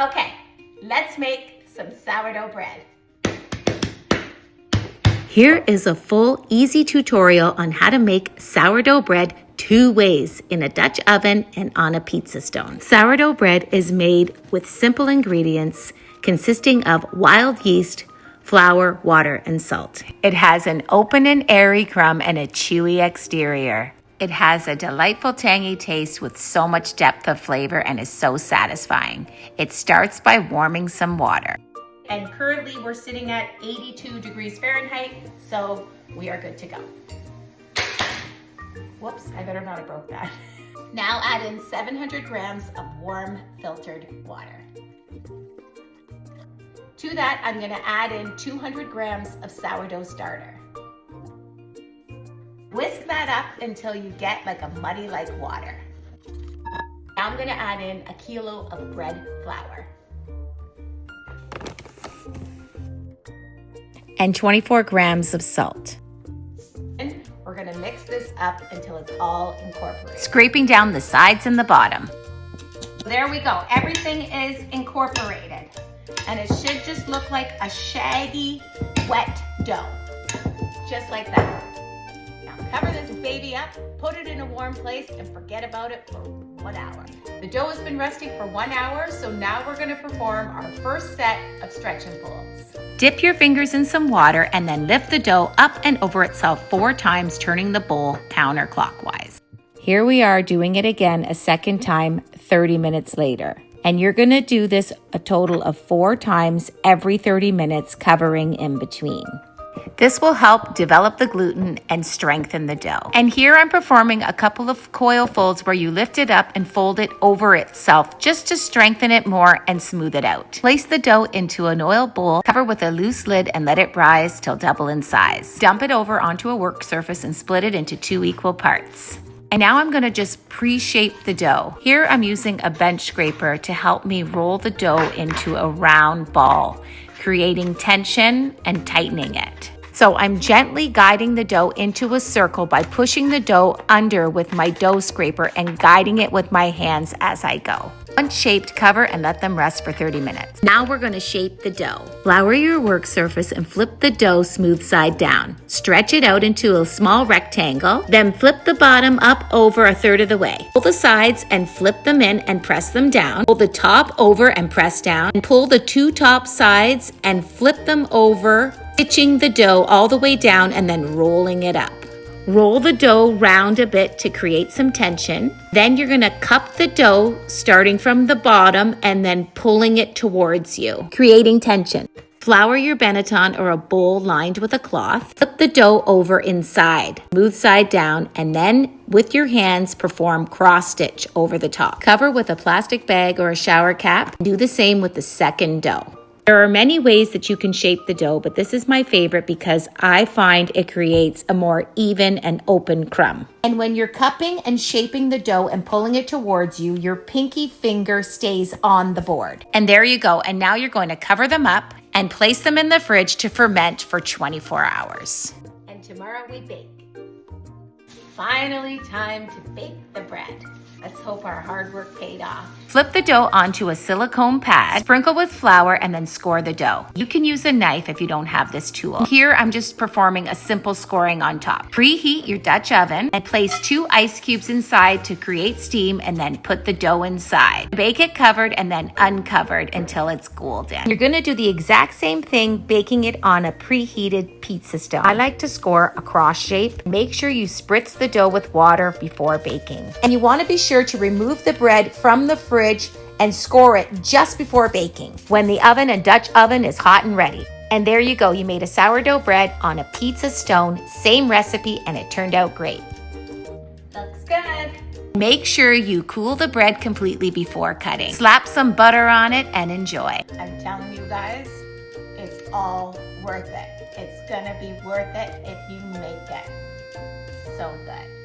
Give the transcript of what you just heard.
Okay, let's make some sourdough bread. Here is a full, easy tutorial on how to make sourdough bread 2 ways, in a Dutch oven and on a pizza stone. Sourdough bread is made with simple ingredients consisting of wild yeast, flour, water, and salt. It has an open and airy crumb and a chewy exterior. It has a delightful tangy taste with so much depth of flavor and is so satisfying. It starts by warming some water. And currently we're sitting at 82 degrees Fahrenheit, so we are good to go. Whoops, I better not have broke that. Now add in 700 grams of warm filtered water. To that, I'm gonna add in 200 grams of sourdough starter. Whisk that up until you get like a muddy-like water. Now I'm gonna add in a kilo of bread flour. And 24 grams of salt. And we're gonna mix this up until it's all incorporated. Scraping down the sides and the bottom. There we go, everything is incorporated. And it should just look like a shaggy, wet dough. Just like that. Now cover this baby up, put it in a warm place, and forget about it for 1 hour. The dough has been resting for 1 hour, so now we're gonna perform our first set of stretch and folds. Dip your fingers in some water and then lift the dough up and over itself 4 times, turning the bowl counterclockwise. Here we are doing it again a second time 30 minutes later. And you're gonna do this a total of 4 times every 30 minutes, covering in between. This will help develop the gluten and strengthen the dough. And here I'm performing a couple of coil folds where you lift it up and fold it over itself just to strengthen it more and smooth it out. Place the dough into an oil bowl, cover with a loose lid and let it rise till double in size. Dump it over onto a work surface and split it into 2 equal parts. And now I'm gonna just pre-shape the dough. Here I'm using a bench scraper to help me roll the dough into a round ball, creating tension and tightening it. So I'm gently guiding the dough into a circle by pushing the dough under with my dough scraper and guiding it with my hands as I go. Once shaped, cover and let them rest for 30 minutes. Now we're going to shape the dough. Flour your work surface and flip the dough smooth side down. Stretch it out into a small rectangle, then flip the bottom up over a third of the way. Pull the sides and flip them in and press them down. Pull the top over and press down. And pull the 2 top sides and flip them over, stitching the dough all the way down and then rolling it up. Roll the dough round a bit to create some tension. Then you're gonna cup the dough starting from the bottom and then pulling it towards you, creating tension. Flour your Benetton or a bowl lined with a cloth. Flip the dough over inside, smooth side down, and then with your hands perform cross stitch over the top. Cover with a plastic bag or a shower cap. Do the same with the second dough. There are many ways that you can shape the dough, but this is my favorite because I find it creates a more even and open crumb. And when you're cupping and shaping the dough and pulling it towards you, your pinky finger stays on the board. And there you go. And now you're going to cover them up and place them in the fridge to ferment for 24 hours. And tomorrow we bake. Finally time to bake the bread. Let's hope our hard work paid off. Flip the dough onto a silicone pad, sprinkle with flour, and then score the dough. You can use a knife if you don't have this tool. Here, I'm just performing a simple scoring on top. Preheat your Dutch oven and place 2 ice cubes inside to create steam, and then put the dough inside. Bake it covered and then uncovered until it's golden. You're gonna do the exact same thing, baking it on a preheated pizza stone. I like to score a cross shape. Make sure you spritz the dough with water before baking. And you wanna be sure to remove the bread from the fridge and score it just before baking when the oven and Dutch oven is hot and ready. And there you go, you made a sourdough bread on a pizza stone, same recipe, and it turned out great. Looks good. Make sure you cool the bread completely before cutting. Slap some butter on it and enjoy. I'm telling you guys, it's all worth it. It's gonna be worth it if you make it. So good.